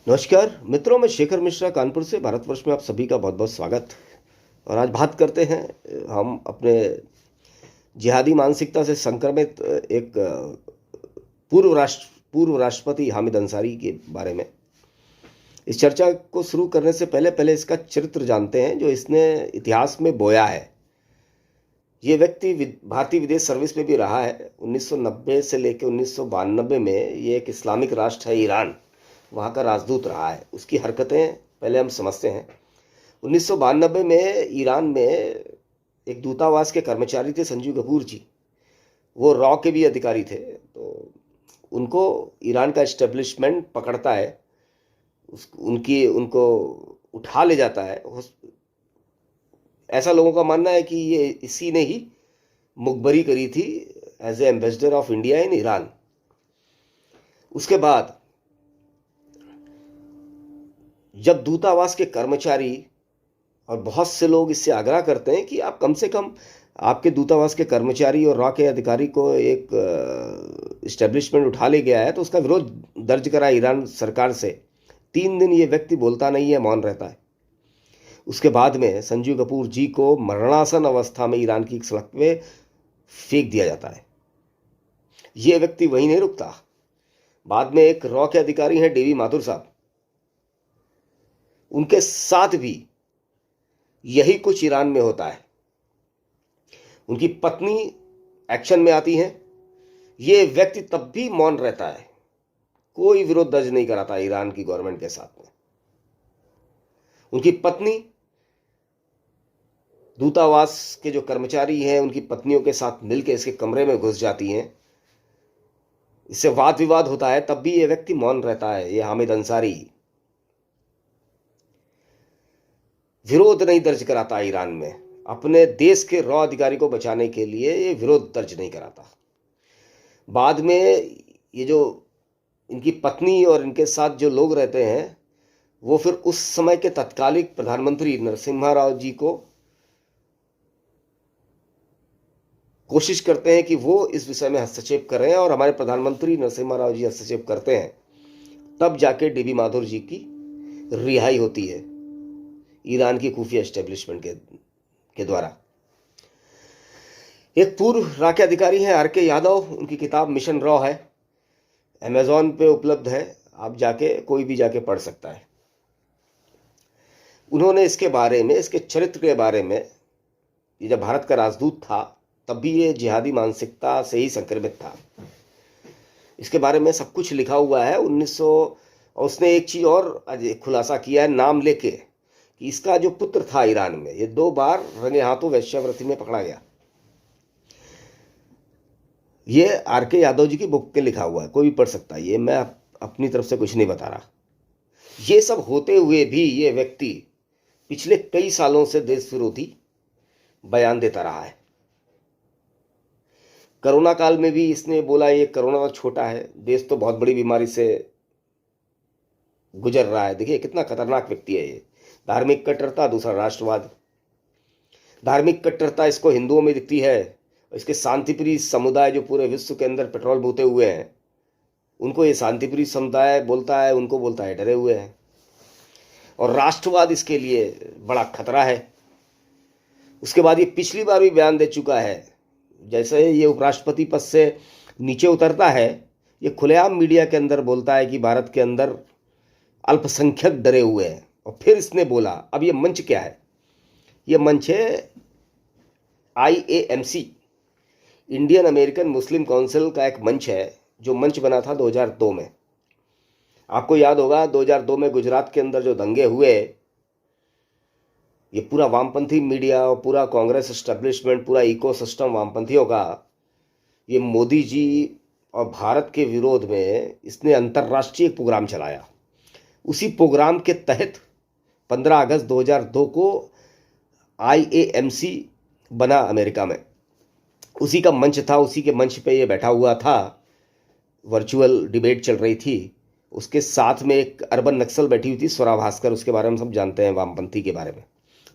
नमस्कार मित्रों, मैं शेखर मिश्रा कानपुर से भारतवर्ष में आप सभी का बहुत बहुत स्वागत। और आज बात करते हैं हम अपने जिहादी मानसिकता से संक्रमित एक पूर्व राष्ट्रपति हामिद अंसारी के बारे में। इस चर्चा को शुरू करने से पहले इसका चरित्र जानते हैं जो इसने इतिहास में बोया है। ये व्यक्ति भारतीय विदेश सर्विस में भी रहा है। 1990 से लेकर 1992 में ये एक इस्लामिक राष्ट्र है ईरान, वहाँ का राजदूत रहा है। उसकी हरकतें पहले हम समझते हैं। 1992 में ईरान में एक दूतावास के कर्मचारी थे संजीव कपूर जी। वो रॉ के भी अधिकारी थे। तो उनको ईरान का एस्टेब्लिशमेंट पकड़ता है, उनको उठा ले जाता है। ऐसा लोगों का मानना है कि ये इसी ने ही मुखबरी करी थी as a ambassador of India in Iran. उसके बाद जब दूतावास के कर्मचारी और बहुत से लोग इससे आग्रह करते हैं कि आप कम से कम आपके दूतावास के कर्मचारी और रॉ के अधिकारी को एक इस्टेब्लिशमेंट उठा ले गया है, तो उसका विरोध दर्ज करा ईरान सरकार से। 3 दिन ये व्यक्ति बोलता नहीं है, मौन रहता है। उसके बाद में संजीव कपूर जी को मरणासन अवस्था में ईरान की एक सड़क पे फेंक दिया जाता है। ये व्यक्ति वहीं नहीं रुकता। बाद में एक रॉ के अधिकारी हैं डेवी माथुर साहब, उनके साथ भी यही कुछ ईरान में होता है। उनकी पत्नी एक्शन में आती है। ये व्यक्ति तब भी मौन रहता है, कोई विरोध दर्ज नहीं कराता ईरान की गवर्नमेंट के साथ में। उनकी पत्नी दूतावास के जो कर्मचारी हैं उनकी पत्नियों के साथ मिलकर इसके कमरे में घुस जाती हैं। इससे वाद विवाद होता है, तब भी ये व्यक्ति मौन रहता है। ये हामिद अंसारी विरोध नहीं दर्ज कराता ईरान में। अपने देश के रॉ अधिकारी को बचाने के लिए ये विरोध दर्ज नहीं कराता। बाद में ये जो इनकी पत्नी और इनके साथ जो लोग रहते हैं वो फिर उस समय के तत्कालिक प्रधानमंत्री नरसिम्हा राव जी को कोशिश करते हैं कि वो इस विषय में हस्तक्षेप करें, और हमारे प्रधानमंत्री नरसिम्हा राव जी हस्तक्षेप करते हैं। तब जाके डीबी माथुर जी की रिहाई होती है ईरान की खुफिया एस्टेब्लिशमेंट के द्वारा। एक पूर्व रॉ के अधिकारी हैं आर के यादव, उनकी किताब मिशन रॉ है, अमेजॉन पे उपलब्ध है। आप जाके कोई भी जाके पढ़ सकता है। उन्होंने इसके बारे में, इसके चरित्र के बारे में, ये जब भारत का राजदूत था तब भी ये जिहादी मानसिकता से ही संक्रमित था। इसके बारे में सब कुछ लिखा हुआ है। 1900 और उसने एक चीज और खुलासा किया है नाम लेके कि इसका जो पुत्र था ईरान में, ये 2 बार रंगे हाथों वेश्यावृत्ति में पकड़ा गया। ये आर के यादव जी की बुक के लिखा हुआ है, कोई भी पढ़ सकता है। ये मैं अपनी तरफ से कुछ नहीं बता रहा। ये सब होते हुए भी ये व्यक्ति पिछले कई सालों से देश विरोधी बयान देता रहा है। कोरोना काल में भी इसने बोला ये कोरोना तो छोटा है, देश तो बहुत बड़ी बीमारी से गुजर रहा है। देखिए कितना खतरनाक व्यक्ति है ये। धार्मिक कट्टरता, दूसरा राष्ट्रवाद। धार्मिक कट्टरता इसको हिंदुओं में दिखती है। इसके शांतिप्रिय समुदाय जो पूरे विश्व के अंदर पेट्रोल बोते हुए हैं, उनको ये शांतिप्रिय समुदाय बोलता है, उनको बोलता है डरे हुए हैं। और राष्ट्रवाद इसके लिए बड़ा खतरा है। उसके बाद ये पिछली बार भी बयान दे चुका है। जैसे ये उपराष्ट्रपति पद से नीचे उतरता है, ये खुलेआम मीडिया के अंदर बोलता है कि भारत के अंदर अल्पसंख्यक डरे हुए हैं। और फिर इसने बोला, अब ये मंच क्या है? ये मंच है IAMC, इंडियन अमेरिकन मुस्लिम काउंसिल का एक मंच है, जो मंच बना था 2002 में। आपको याद होगा 2002 में गुजरात के अंदर जो दंगे हुए, ये पूरा वामपंथी मीडिया और पूरा कांग्रेस एस्टेब्लिशमेंट, पूरा इकोसिस्टम वामपंथियों का, ये मोदी जी और भारत के विरोध में इसने अंतर्राष्ट्रीय प्रोग्राम चलाया। उसी प्रोग्राम के तहत 15 अगस्त 2002 को IAMC बना अमेरिका में। उसी का मंच था, उसी के मंच पे ये बैठा हुआ था। वर्चुअल डिबेट चल रही थी। उसके साथ में एक अर्बन नक्सल बैठी हुई थी, स्वरा भास्कर, उसके बारे में सब जानते हैं, वामपंथी के बारे में,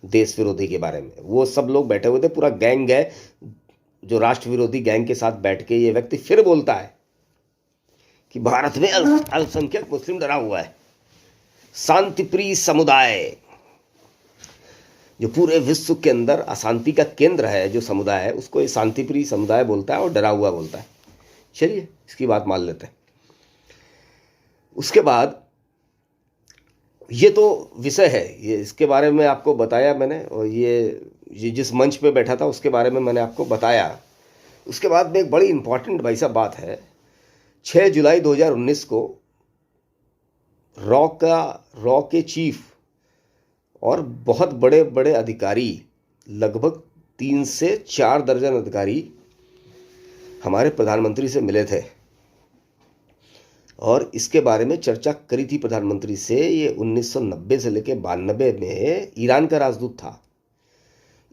देश विरोधी के बारे में। वो सब लोग बैठे हुए थे, पूरा गैंग है जो राष्ट्र विरोधी गैंग के साथ बैठ के ये व्यक्ति फिर बोलता है कि भारत में अल्पसंख्यक मुस्लिम डरा हुआ है। शांतिप्रिय समुदाय, जो पूरे विश्व के अंदर अशांति का केंद्र है जो समुदाय है, उसको ये शांतिप्रिय समुदाय बोलता है और डरा हुआ बोलता है। चलिए इसकी बात मान लेते हैं। उसके बाद ये तो विषय है, ये इसके बारे में आपको बताया मैंने, और ये जिस मंच पे बैठा था उसके बारे में मैंने आपको बताया। उसके बाद में एक बड़ी इंपॉर्टेंट भाई साहब बात है, 6 जुलाई 2019 को रॉ के चीफ और बहुत बड़े बड़े अधिकारी, लगभग 3 से 4 दर्जन अधिकारी हमारे प्रधानमंत्री से मिले थे और इसके बारे में चर्चा करी थी प्रधानमंत्री से। ये 1990 से लेकर 92 में ईरान का राजदूत था।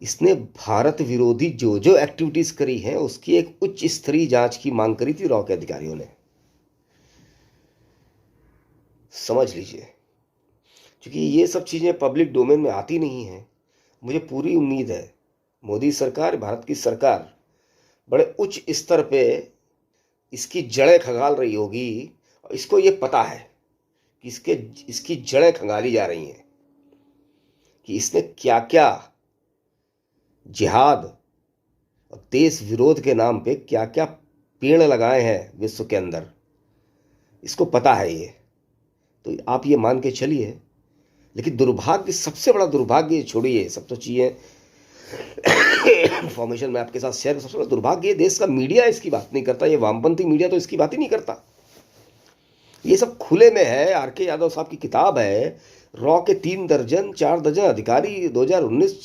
इसने भारत विरोधी जो जो एक्टिविटीज करी हैं उसकी एक उच्च स्तरीय जांच की मांग करी थी रॉ के अधिकारियों ने। समझ लीजिए, क्योंकि ये सब चीजें पब्लिक डोमेन में आती नहीं हैं। मुझे पूरी उम्मीद है मोदी सरकार, भारत की सरकार बड़े उच्च स्तर पे इसकी जड़ें खंगाल रही होगी, और इसको ये पता है कि इसकी जड़ें खंगाली जा रही हैं कि इसने क्या क्या जिहाद और देश विरोध के नाम पे क्या क्या पेड़ लगाए हैं विश्व के अंदर, इसको पता है ये। तो आप ये मान के चलिए। लेकिन दुर्भाग्य, सबसे बड़ा दुर्भाग्य, छोड़िए सब तो चीज़ें इंफॉर्मेशन मैं आपके साथ शेयर, सबसे बड़ा दुर्भाग्य ये देश का मीडिया इसकी बात नहीं करता। ये वामपंथी मीडिया तो इसकी बात ही नहीं करता। ये सब खुले में है। आर.के. यादव साहब की किताब है, रॉ के 3 दर्जन 4 दर्जन अधिकारी 2019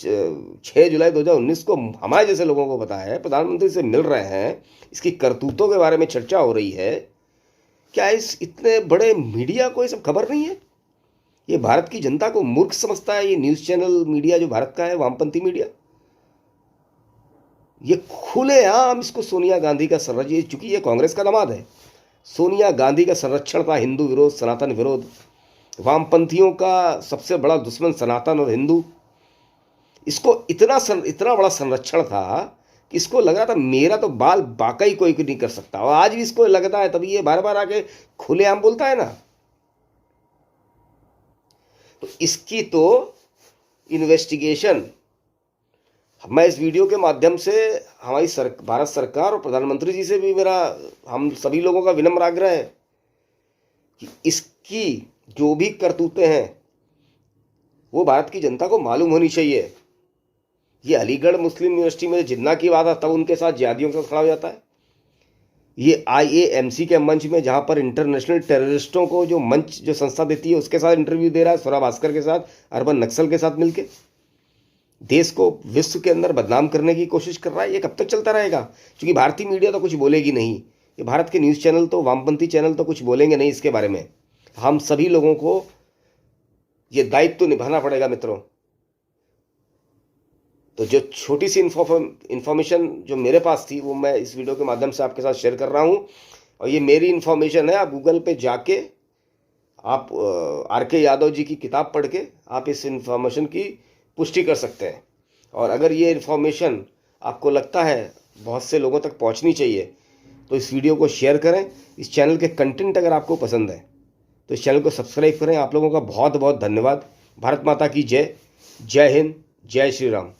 6 जुलाई 2019 को हमारे जैसे लोगों को पता है, प्रधानमंत्री से मिल रहे हैं, इसकी करतूतों के बारे में चर्चा हो रही है। क्या इस इतने बड़े मीडिया को ये सब खबर नहीं है? ये भारत की जनता को मूर्ख समझता है ये न्यूज़ चैनल मीडिया जो भारत का है, वामपंथी मीडिया। ये खुलेआम इसको सोनिया गांधी का संरक्षण, चूंकि ये कांग्रेस का दामाद है, सोनिया गांधी का संरक्षण था, हिंदू विरोध, सनातन विरोध, वामपंथियों का सबसे बड़ा दुश्मन सनातन और हिंदू। इसको इतना बड़ा संरक्षण था कि इसको लग रहा था मेरा तो बाल बाका ही कोई नहीं कर सकता, और आज भी इसको लगता है, तभी ये बार बार आके खुलेआम बोलता है ना। तो इसकी तो इन्वेस्टिगेशन, मैं इस वीडियो के माध्यम से हमारी भारत सरकार और प्रधानमंत्री जी से भी हम सभी लोगों का विनम्र आग्रह है कि इसकी जो भी करतूतें हैं वो भारत की जनता को मालूम होनी चाहिए। ये अलीगढ़ मुस्लिम यूनिवर्सिटी में जिन्ना की बात है, तब उनके साथ जिहादियों के साथ खड़ा हो जाता है। ये IAMC के मंच में, जहां पर इंटरनेशनल टेररिस्टों को जो मंच जो संस्था देती है उसके साथ इंटरव्यू दे रहा है, स्वरा भास्कर के साथ, अर्बन नक्सल के साथ मिलके देश को विश्व के अंदर बदनाम करने की कोशिश कर रहा है। ये कब तक चलता रहेगा? क्योंकि भारतीय मीडिया तो कुछ बोलेगी नहीं, ये भारत के न्यूज़ चैनल तो, वामपंथी चैनल तो कुछ बोलेंगे नहीं इसके बारे में। हम सभी लोगों को ये दायित्व तो निभाना पड़ेगा मित्रों। तो जो छोटी सी इंफॉर्मेशन जो मेरे पास थी वो मैं इस वीडियो के माध्यम से आपके साथ शेयर कर रहा हूँ, और ये मेरी इन्फॉर्मेशन है। आप गूगल पे जाके आप R.K. यादव जी की किताब पढ़ के आप इस इन्फॉर्मेशन की पुष्टि कर सकते हैं। और अगर ये इन्फॉर्मेशन आपको लगता है बहुत से लोगों तक पहुंचनी चाहिए तो इस वीडियो को शेयर करें। इस चैनल के कंटेंट अगर आपको पसंद है तो इस चैनल को सब्सक्राइब करें। आप लोगों का बहुत बहुत धन्यवाद। भारत माता की जय। जय हिंद, जय श्री राम।